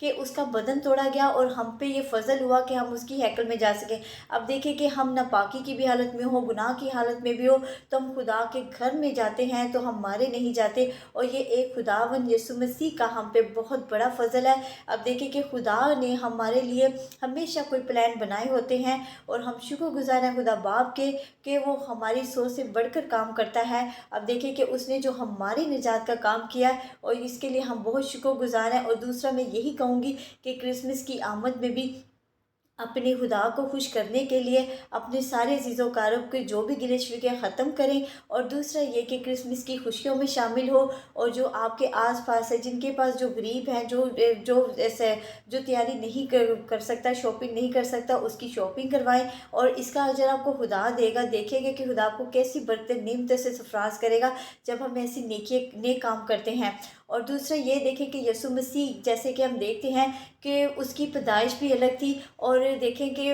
کہ اس کا بدن توڑا گیا اور ہم پہ یہ فضل ہوا کہ ہم اس کی ہیکل میں جا سکیں۔ اب دیکھیں کہ ہم ناپاکی کی بھی حالت میں ہو، گناہ کی حالت میں بھی ہو، تو ہم خدا کے گھر میں جاتے ہیں تو ہم مارے نہیں جاتے، اور یہ ایک خداوند یسوع مسیح کا ہم پہ بہت بڑا فضل ہے۔ اب دیکھیں کہ خدا نے ہمارے لیے ہمیشہ کوئی پلان بنائے ہوتے ہیں، اور ہم شکر گزار ہیں خدا باپ کے کہ وہ ہماری سوچ سے بڑھ کر کام کرتا ہے۔ اب دیکھیں کہ اس نے جو ہماری نجات کا کام کیا ہے، اور اس کے لیے ہم بہت شکر گزار ہیں۔ اور دوسرا میں یہی کہوں گی کہ کرسمس کی آمد میں بھی اپنے خدا کو خوش کرنے کے لیے اپنے سارے عزیز و اقارب کے جو بھی گلے شکوے ختم کریں، اور دوسرا یہ کہ کرسمس کی خوشیوں میں شامل ہو، اور جو آپ کے آس پاس ہے، جن کے پاس جو غریب ہیں، جو ایسے جو تیاری نہیں کر سکتا، شاپنگ نہیں کر سکتا، اس کی شاپنگ کروائیں، اور اس کا اجر آپ کو خدا دے گا۔ دیکھیں گے کہ خدا آپ کو کیسی برکت نعمتوں سے سرفراز کرے گا جب ہم ایسی نیک کام کرتے ہیں۔ اور دوسرا یہ دیکھیں کہ یسوع مسیح، جیسے کہ ہم دیکھتے ہیں کہ اس کی پیدائش بھی الگ تھی، اور دیکھیں کہ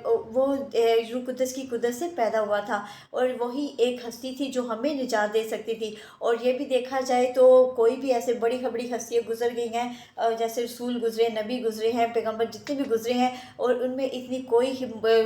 وہ روح قدس کی قدرت سے پیدا ہوا تھا، اور وہی ایک ہستی تھی جو ہمیں نجات دے سکتی تھی۔ اور یہ بھی دیکھا جائے تو کوئی بھی ایسے بڑی خبری ہستیاں گزر گئی ہیں، جیسے رسول گزرے، نبی گزرے ہیں، پیغمبر جتنے بھی گزرے ہیں، اور ان میں اتنی کوئی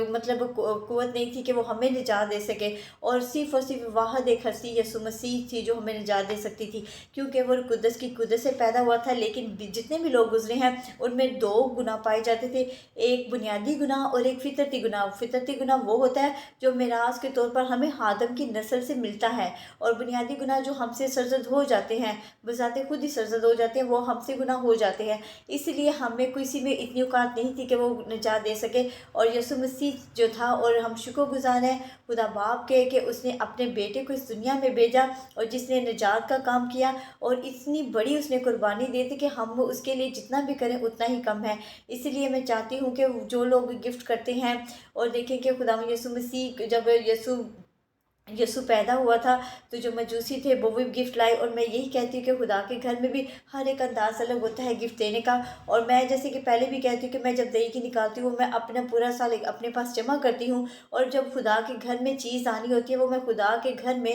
مطلب قوت نہیں تھی کہ وہ ہمیں نجات دے سکے، اور صرف واحد ایک ہستی یسوع مسیح تھی جو ہمیں نجات دے سکتی تھی، کیونکہ وہ قدس کی قدرت سے پیدا ہوا تھا۔ لیکن جتنے بھی لوگ گزرے ہیں ان میں دو گناہ پائے جاتے تھے، ایک بنیادی گناہ اور ایک فطرتی گناہ۔ فطرتی گناہ وہ ہوتا ہے جو میراث کے طور پر ہمیں آدم کی نسل سے ملتا ہے، اور بنیادی گناہ جو ہم سے سرزد ہو جاتے ہیں، بذات خود ہی سرزد ہو جاتے ہیں، وہ ہم سے گناہ ہو جاتے ہیں۔ اس لیے ہمیں کسی میں اتنی اوقات نہیں تھی کہ وہ نجات دے سکے، اور یسوع مسیح جو تھا، اور ہم شکر گزار ہیں خدا باپ کے کہ اس نے اپنے بیٹے کو اس دنیا میں بھیجا، اور جس نے نجات کا کام کیا، اور اتنی بڑی اس نے قربانی دی تھی کہ ہم اس کے لیے جتنا بھی کریں اتنا ہی کم ہے۔ اس لیے میں چاہتی ہوں کہ جو لوگ گفٹ کرتے ہیں، اور دیکھیں کہ خدا یسوع مسیح جب یسوع پیدا ہوا تھا تو جو مجوسی تھے وہ بھی گفٹ لائے، اور میں یہی کہتی ہوں کہ خدا کے گھر میں بھی ہر ایک انداز الگ ہوتا ہے گفٹ دینے کا۔ اور میں جیسے کہ پہلے بھی کہتی ہوں کہ میں جب دہی کی نکالتی ہوں، میں اپنا پورا سال اپنے پاس جمع کرتی ہوں، اور جب خدا کے گھر میں چیز آنی ہوتی ہے وہ میں خدا کے گھر میں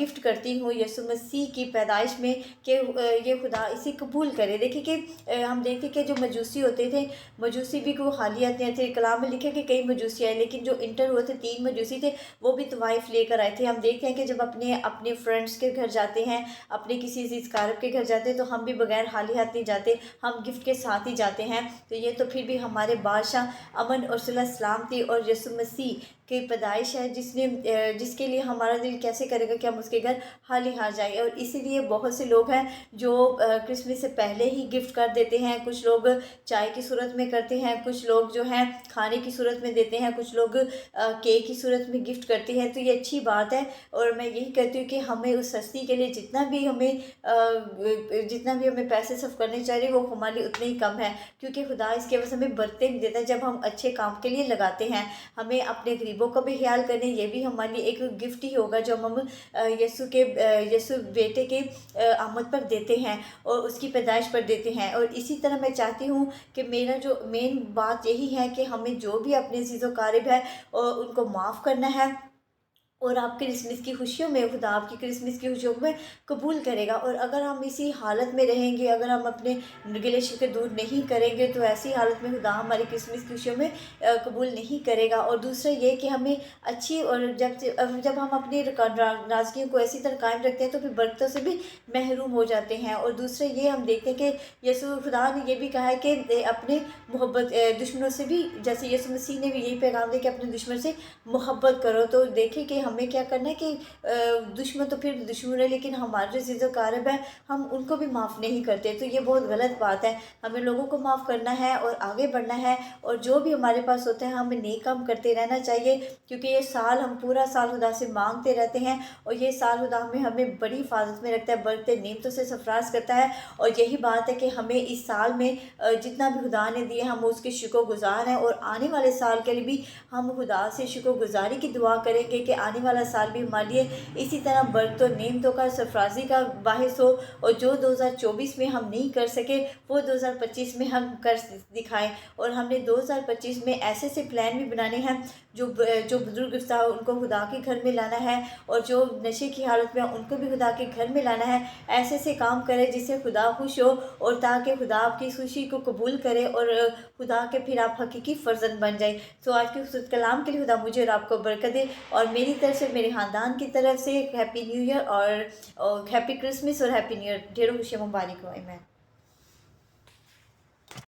گفٹ کرتی ہوں یسوع مسیح کی پیدائش میں، کہ یہ خدا اسے قبول کرے۔ دیکھیں کہ ہم دیکھتے کہ جو مجوسی ہوتے تھے، مجوسی بھی کوئی خالی آتے تھے، کلام میں لکھے کہ کئی مجوسی آئے، لیکن جو انٹر ہوئے تھے 3 مجوسی تھے، وہ بھی طوائف لے کر آئے تھے۔ ہم دیکھتے ہیں کہ جب اپنے فرینڈس کے گھر جاتے ہیں، اپنے کسی عزیز قارب کے گھر جاتے ہیں، تو ہم بھی بغیر خالی ہاتھ نہیں جاتے، ہم گفٹ کے ساتھ ہی جاتے ہیں۔ تو یہ تو پھر بھی ہمارے بادشاہ امن اور صلح سلامتی اور یسوع مسیح کی پیدائش ہے، جس کے لیے ہمارا دل کیسے کرے گا کہ ہم اس کے گھر خالی ہاتھ جائیں۔ اور اسی لیے بہت سے لوگ ہیں جو کرسمس سے پہلے ہی گفٹ کر دیتے ہیں، کچھ لوگ چائے کی صورت میں کرتے ہیں، کچھ لوگ جو ہیں کھانے کی صورت میں دیتے ہیں، کچھ لوگ کیک کی صورت میں گفٹ کرتے ہیں۔ تو یہ اچھی بات ہے، اور میں یہی کہتی ہوں کہ ہمیں اس ہستی کے لیے جتنا بھی ہمیں پیسے صرف کرنے چاہیے وہ ہمارے لیے اتنے ہی کم ہے، کیونکہ خدا اس کے وجہ ہمیں برکتیں دیتا ہے جب ہم اچھے کام کے لیے لگاتے ہیں۔ ہمیں اپنے غریبوں کا بھی خیال کرنے، یہ بھی ہمارے لیے ایک گفٹ ہی ہوگا جو ہم یسوع بیٹے کے آمد پر دیتے ہیں اور اس کی پیدائش پر دیتے ہیں۔ اور اسی طرح میں چاہتی ہوں کہ میرا جو مین بات یہی ہے کہ ہمیں جو بھی اپنے عزیز و اقارب ہے اور ان کو معاف کرنا ہے، اور آپ کرسمس کی خوشیوں میں خدا آپ کی کرسمس کی خوشیوں میں قبول کرے گا۔ اور اگر ہم اسی حالت میں رہیں گے، اگر ہم اپنے گلے شکوے دور نہیں کریں گے، تو ایسی حالت میں خدا ہماری کرسمس کی خوشیوں میں قبول نہیں کرے گا۔ اور دوسرا یہ کہ ہمیں اچھی، اور جب ہم اپنی نازکیوں کو ایسی طرح قائم رکھتے ہیں تو پھر برکتوں سے بھی محروم ہو جاتے ہیں۔ اور دوسرا یہ ہم دیکھتے ہیں کہ یسوع خدا نے یہ بھی کہا ہے کہ اپنے دشمنوں سے بھی، جیسے یسوع مسیح نے بھی یہی پیغام دیا کہ اپنے دشمن سے محبت کرو۔ تو دیکھیں کہ ہمیں کیا کرنا ہے کہ دشمن تو پھر دشمن ہے، لیکن ہمارے جو عزیز و اقارب ہیں ہم ان کو بھی معاف نہیں کرتے، تو یہ بہت غلط بات ہے۔ ہمیں لوگوں کو معاف کرنا ہے اور آگے بڑھنا ہے، اور جو بھی ہمارے پاس ہوتا ہے ہمیں نیک کام کرتے رہنا چاہیے، کیونکہ یہ سال ہم پورا سال خدا سے مانگتے رہتے ہیں، اور یہ سال خدا ہمیں بڑی حفاظت میں رکھتا ہے، برکتیں نعمتوں سے سرفراز کرتا ہے۔ اور یہی بات ہے کہ ہمیں اس سال میں جتنا بھی خدا نے دیے ہم اس کے شکر گزار ہیں، اور آنے والے سال کے لیے بھی ہم خدا سے شکر گزاری کی دعا کریں گے کہ آنے والا سال بھی ہمارے لیے اسی طرح برکتوں نعمتوں کا سرفرازی کا باعث ہو، اور جو 2024 میں ہم نہیں کر سکے وہ 2025 میں ہم کر دکھائیں۔ اور ہم نے 2025 میں ایسے سے پلان بھی بنانے ہیں، جو بزرگ گفتہ ہو ان کو خدا کے گھر میں لانا ہے، اور جو نشے کی حالت میں ان کو بھی خدا کے گھر میں لانا ہے۔ ایسے سے کام کرے جس سے خدا خوش ہو، اور تاکہ خدا آپ کی خوشی کو قبول کرے، اور خدا کے پھر آپ حقیقی فرزند بن جائیں۔ تو آج کے خصوص کلام کے لیے خدا مجھے اور آپ کو برکت دے، اور میری طرف سے، میرے خاندان کی طرف سے ہیپی نیو ایئر، اور ہیپی کرسمس اور ہیپی نیو ایئر، ڈھیروں خوشیاں مبارک ہو۔ آمین۔